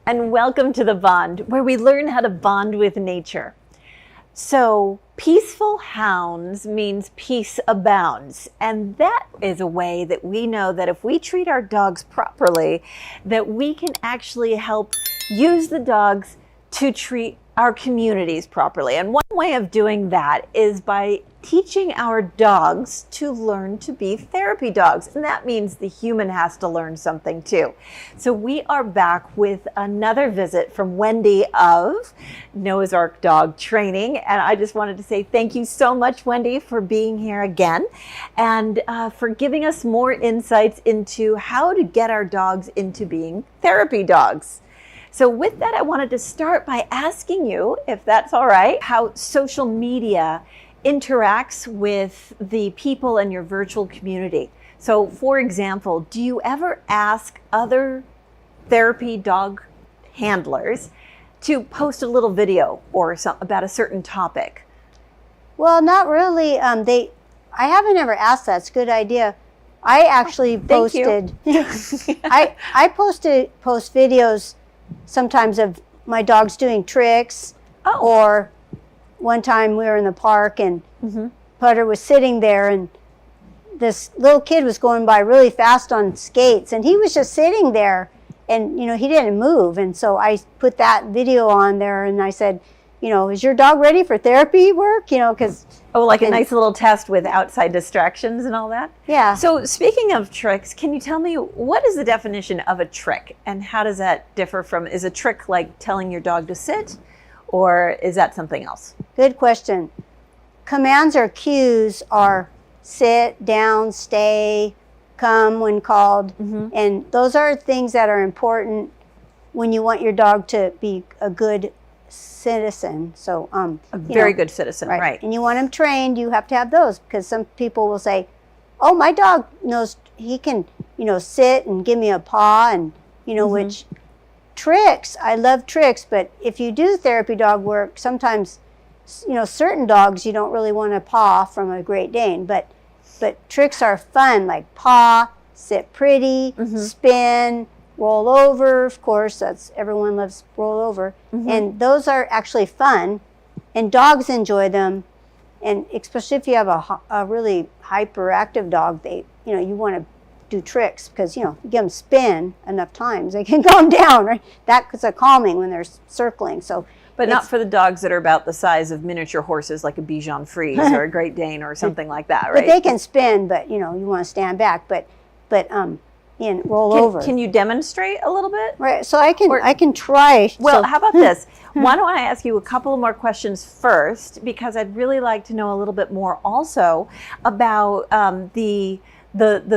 and welcome to The Bond, where we learn how to bond with nature. So, peaceful hounds means peace abounds, and that is a way that we know that if we treat our dogs properly, that we can actually help use the dogs to treat our communities properly. And one way of doing that is by teaching our dogs to learn to be therapy dogs. And that means the human has to learn something too. So we are back with another visit from Wendy of Noah's Ark Dog Training. And I just wanted to say thank you so much, Wendy, for being here again and for giving us more insights into how to get our dogs into being therapy dogs. So with that, I wanted to start by asking you, if that's all right, how social media interacts with the people in your virtual community. So for example, do you ever ask other therapy dog handlers to post a little video or something about a certain topic? Well, not really. I haven't ever asked that. It's a good idea. I actually posted, I post videos sometimes of my dogs doing tricks, or one time we were in the park and Putter was sitting there and this little kid was going by really fast on skates and he was just sitting there and he didn't move, and so I put that video on there and I said, is your dog ready for therapy work? Because like a nice little test with outside distractions and all that? Yeah. So speaking of tricks, can you tell me what is the definition of a trick and how does that differ from, is a trick like telling your dog to sit, or is that something else? Good question. Commands or cues are sit, down, stay, come when called, and those are things that are important when you want your dog to be a good citizen. So a very good citizen, right? And you want him trained, you have to have those, because some people will say, oh, my dog knows he can sit and give me a paw, and which tricks, I love tricks, but if you do therapy dog work, sometimes certain dogs you don't really want to paw from a Great Dane, but tricks are fun, like paw, sit pretty, spin, roll over. Of course, everyone loves roll over, and those are actually fun, and dogs enjoy them. And especially if you have a really hyperactive dog, you want to do tricks, because you give them spin enough times, they can calm down, right? That's a calming when they're circling. So, but not for the dogs that are about the size of miniature horses, like a Bichon Frise or a Great Dane or something like that, right? But they can spin, but you want to stand back, but roll over. Can you demonstrate a little bit? Right. So I can try. Well, how about this? Why don't I ask you a couple more questions first, because I'd really like to know a little bit more also about the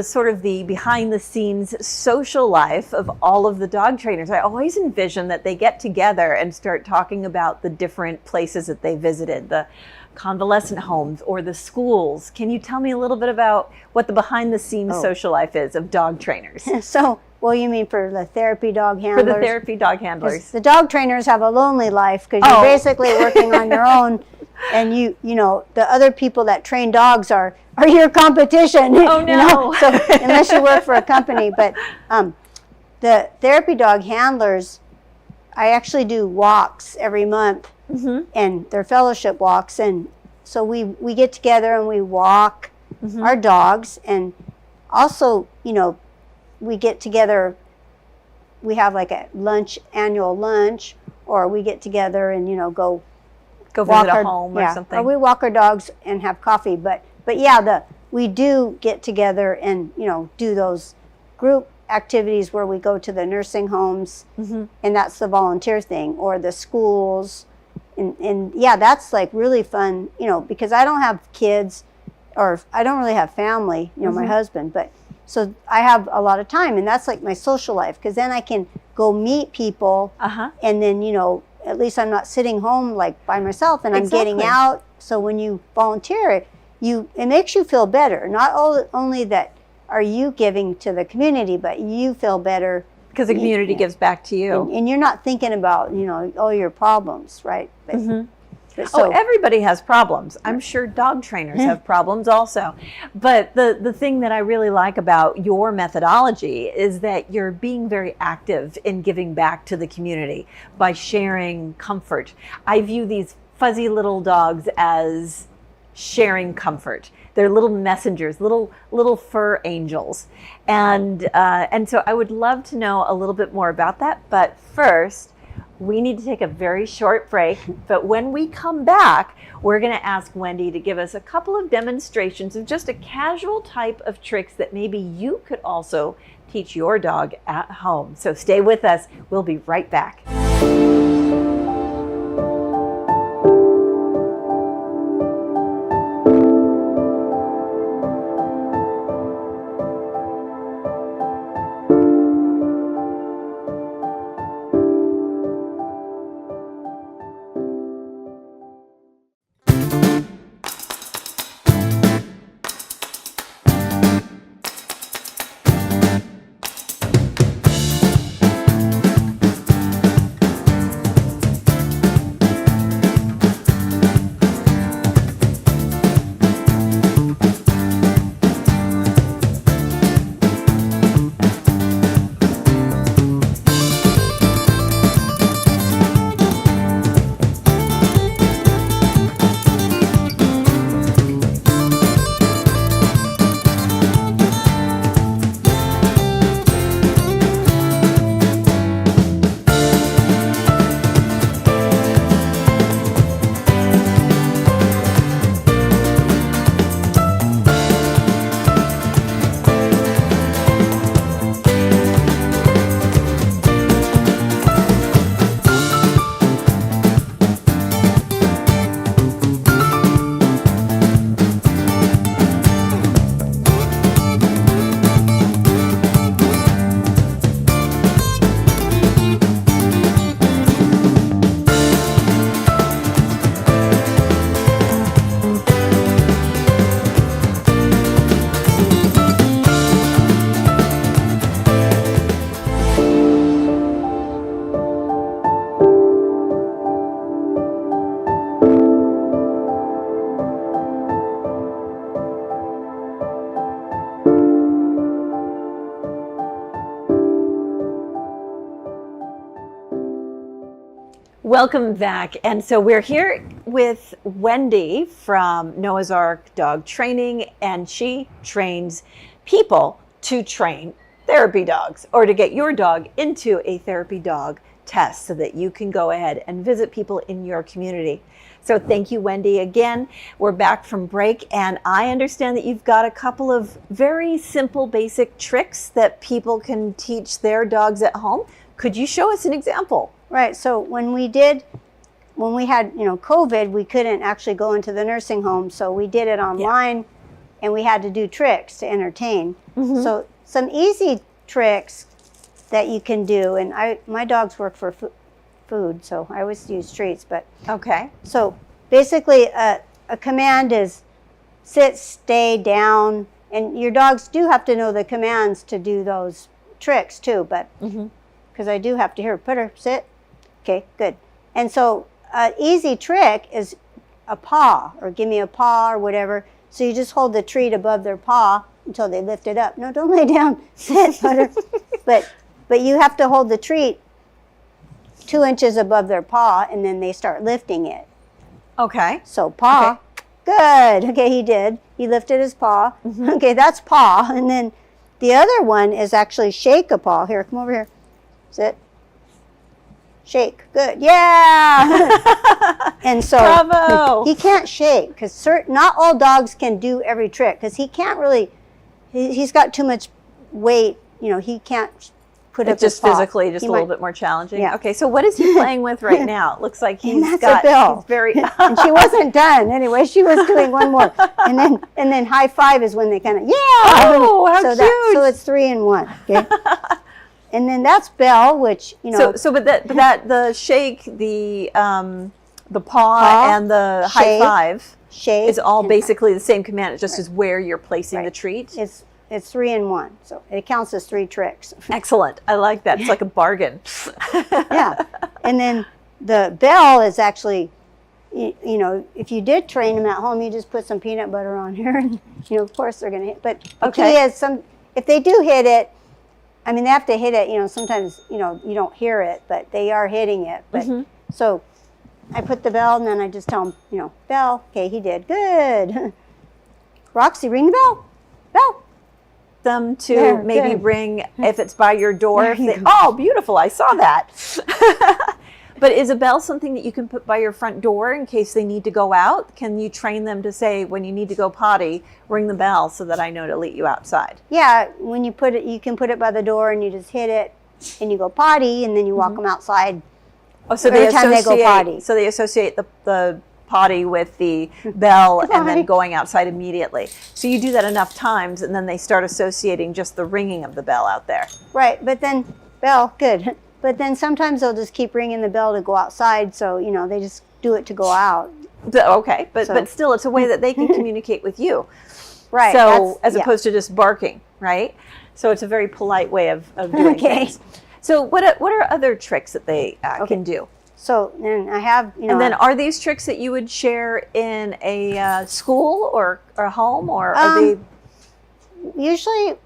sort of the behind the scenes social life of all of the dog trainers. I always envision that they get together and start talking about the different places that they visited, the convalescent homes or the schools. Can you tell me a little bit about what the behind the scenes social life is of dog trainers? So, you mean for the therapy dog handlers? For the therapy dog handlers. The dog trainers have a lonely life, because you're basically working on your own, and the other people that train dogs are your competition. Oh no! So unless you work for a company, but the therapy dog handlers, I actually do walks every month, and they're fellowship walks, and so we get together and we walk our dogs, and also we get together. We have like a annual lunch, or we get together and go visit a home or something. Or we walk our dogs and have coffee, but yeah, we do get together and do those group activities where we go to the nursing homes, and that's the volunteer thing, or the schools, and yeah, that's like really fun, because I don't have kids, or I don't really have family, my husband, but so I have a lot of time, and that's like my social life, because then I can go meet people, and then at least I'm not sitting home like by myself, and I'm getting out. So when you volunteer, it makes you feel better. Not only that are you giving to the community, but you feel better because the community gives back to you, and you're not thinking about all your problems, right? But, Oh, everybody has problems. I'm sure dog trainers have problems also. But the thing that I really like about your methodology is that you're being very active in giving back to the community by sharing comfort. I view these fuzzy little dogs as sharing comfort. They're little messengers, little fur angels. And so I would love to know a little bit more about that. But first, we need to take a very short break, but when we come back, we're going to ask Wendy to give us a couple of demonstrations of just a casual type of tricks that maybe you could also teach your dog at home. So stay with us. We'll be right back. Welcome back. And so we're here with Wendy from Noah's Ark Dog Training, and she trains people to train therapy dogs or to get your dog into a therapy dog test so that you can go ahead and visit people in your community. So thank you, Wendy. Again, we're back from break, and I understand that you've got a couple of very simple, basic tricks that people can teach their dogs at home. Could you show us an example? Right. So when we had, COVID, we couldn't actually go into the nursing home. So we did it online, and we had to do tricks to entertain. Mm-hmm. So some easy tricks that you can do, and my dogs work for food, so I always use treats. But okay. So basically, a command is sit, stay, down, and your dogs do have to know the commands to do those tricks too. But because I do have to hear, put her, sit. Okay, good. And so an easy trick is a paw, or give me a paw, or whatever. So you just hold the treat above their paw until they lift it up. No, don't lay down. Sit, Butter. But you have to hold the treat 2 inches above their paw, and then they start lifting it. Okay. So paw. Okay. Good. Okay, he did. He lifted his paw. Mm-hmm. Okay, that's paw. And then the other one is actually shake a paw. Here, come over here. Sit. Shake. Good. Yeah. And so bravo. He can't shake because not all dogs can do every trick because he can't really. He's got too much weight. He can't put up his paw. Just physically, just a little bit more challenging. Yeah. Okay. So what is he playing with right now? It looks like he's got. Bill. He's very. And she wasn't done anyway. She was doing one more, and then high five is when they kind of Oh, how cute! So it's 3 in 1. Okay. And then that's Belle, which but the shake, the paw, and the high five is all basically the same command. It just is where you're placing the treat. It's 3 in 1, so it counts as 3 tricks. Excellent. I like that. It's like a bargain. Yeah. And then the Belle is actually, you know, if you did train them at home, you just put some peanut butter on here, and you know, of course they're going to hit. But the key is if they do hit it, I mean, they have to hit it. You know, sometimes you know you don't hear it, but they are hitting it. But so I put the bell, and then I just tell them, you know, bell. Okay, he did good. Roxy, ring the bell. Bell. Them to maybe ring if it's by your door. Oh, beautiful! I saw that. But is a bell something that you can put by your front door in case they need to go out? Can you train them to say, when you need to go potty, ring the bell so that I know to let you outside? Yeah, when you put it, you can put it by the door and you just hit it and you go potty, and then you walk them outside. Oh, so every time they go potty. So they associate the potty with the bell and then going outside immediately. So you do that enough times and then they start associating just the ringing of the bell out there. Right, but then, bell, good. But then sometimes they'll just keep ringing the bell to go outside, so, you know, they just do it to go out. Okay, but still, it's a way that they can communicate with you. Right. So, as opposed to just barking, right? So it's a very polite way of doing things. So what are other tricks that they can do? So then I have, you know. And then are these tricks that you would share in a school or a home, or are they? Usually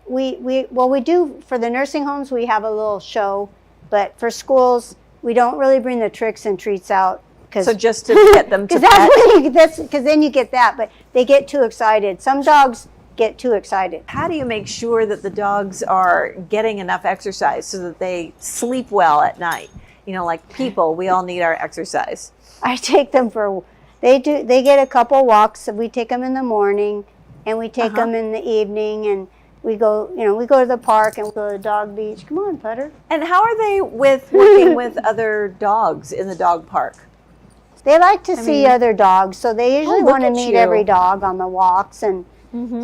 we do for the nursing homes, we have a little show, but for schools, we don't really bring the tricks and treats out. So just to get them to because then you get that, but they get too excited. Some dogs get too excited. How do you make sure that the dogs are getting enough exercise so that they sleep well at night? You know, like people, we all need our exercise. I take them they get a couple walks. So we take them in the morning and we take them in the evening, and we go to the park and we go to the dog beach. Come on, Putter. And how are they with working with other dogs in the dog park? They like to see other dogs, so they usually want to meet every dog on the walks, and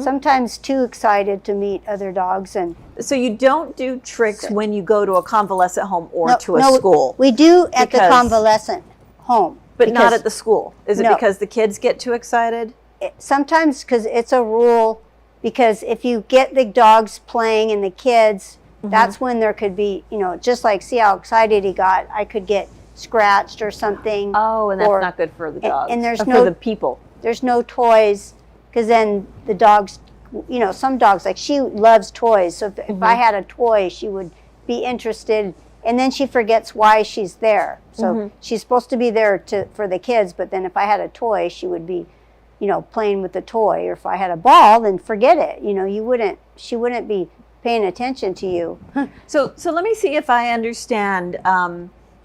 sometimes too excited to meet other dogs. And so you don't do tricks when you go to a convalescent home or to a school? We do at the convalescent home. But not at the school. Is it because the kids get too excited? Sometimes because it's a rule, because if you get the dogs playing and the kids, that's when there could be, you know, just like see how excited he got, I could get scratched or something. Oh, and that's not good for the dogs. And there's for the people. There's no toys, because then the dogs, you know, some dogs, like she loves toys. So if I had a toy, she would be interested, and then she forgets why she's there. So she's supposed to be there for the kids, but then if I had a toy, she would be, you know, playing with the toy. Or if I had a ball, then forget it. You know, she wouldn't be paying attention to you. So let me see if I understand.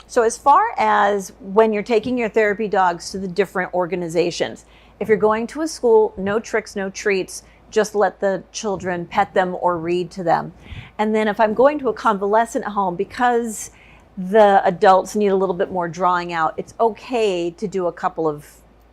So as far as when you're taking your therapy dogs to the different organizations, if you're going to a school, no tricks, no treats, just let the children pet them or read to them. And then if I'm going to a convalescent home, because the adults need a little bit more drawing out, it's okay to do a couple of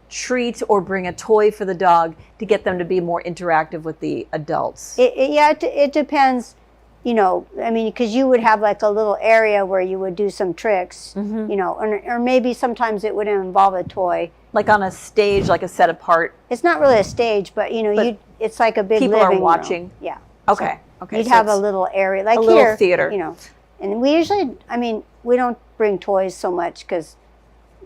treats or bring a toy for the dog to get them to be more interactive with the adults. It depends. You know, I mean, because you would have like a little area where you would do some tricks, you know, or maybe sometimes it would involve a toy. Like on a stage, like a set apart. It's not really a stage, but you know, it's like a big living room. People are watching. Yeah. Okay. Okay. You'd have a little area, like a here, little theater. You know, and we usually, I mean, we don't bring toys so much because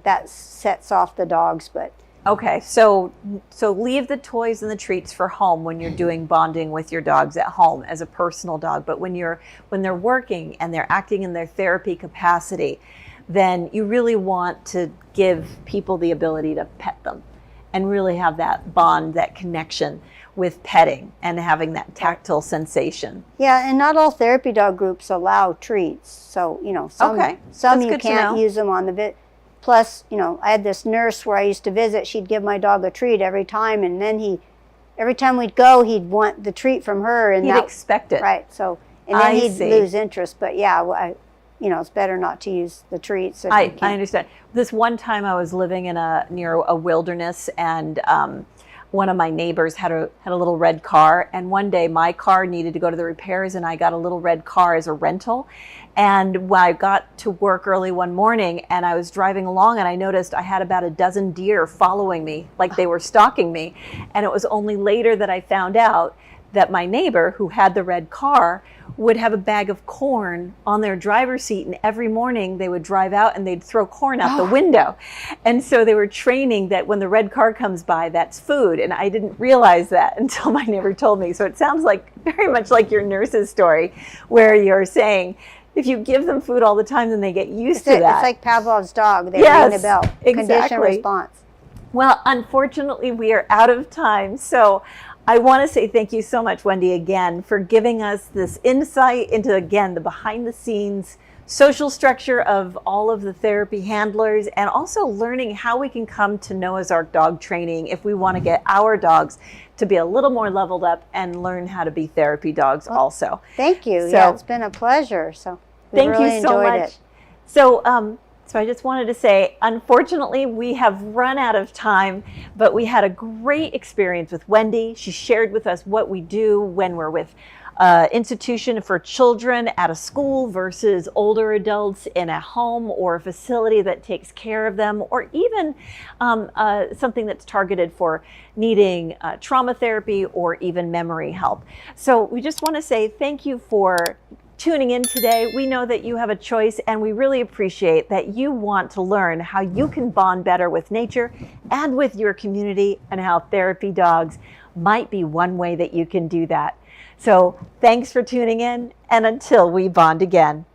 that sets off the dogs, but. Okay, so leave the toys and the treats for home when you're doing bonding with your dogs at home as a personal dog. But when they're working and they're acting in their therapy capacity, then you really want to give people the ability to pet them and really have that bond, that connection with petting and having that tactile sensation. Yeah, and not all therapy dog groups allow treats. So, you know, some you can't use them on the Plus, you know, I had this nurse where I used to visit. She'd give my dog a treat every time, and then every time we'd go, he'd want the treat from her, and he'd expect it. Right. So, and then he'd lose interest. But yeah, you know, it's better not to use the treats. I understand. This one time, I was living near a wilderness, and one of my neighbors had a little red car, and one day my car needed to go to the repairs, and I got a little red car as a rental. And when I got to work early one morning and I was driving along, and I noticed I had about a dozen deer following me, like they were stalking me. And it was only later that I found out that my neighbor who had the red car would have a bag of corn on their driver's seat, and every morning they would drive out and they'd throw corn out the window. And so they were training that when the red car comes by, that's food. And I didn't realize that until my neighbor told me. So it sounds like very much like your nurse's story, where you're saying if you give them food all the time, then they get used to that. It's like Pavlov's dog. They Yes, ring the bell. exactly. Condition response. Well, unfortunately, we are out of time. So I want to say thank you so much, Wendy, again, for giving us this insight into, again, the behind the scenes social structure of all of the therapy handlers, and also learning how we can come to Noah's Ark dog training if we want to get our dogs to be a little more leveled up and learn how to be therapy dogs also. Thank you. So, yeah, it's been a pleasure. So thank really you so enjoyed much. it. So I just wanted to say, unfortunately, we have run out of time, but we had a great experience with Wendy. She shared with us what we do when we're with institution for children at a school versus older adults in a home or a facility that takes care of them, or even something that's targeted for needing trauma therapy or even memory help. So we just want to say thank you for tuning in today. We know that you have a choice, and we really appreciate that you want to learn how you can bond better with nature and with your community, and how therapy dogs might be one way that you can do that. So thanks for tuning in, and until we bond again.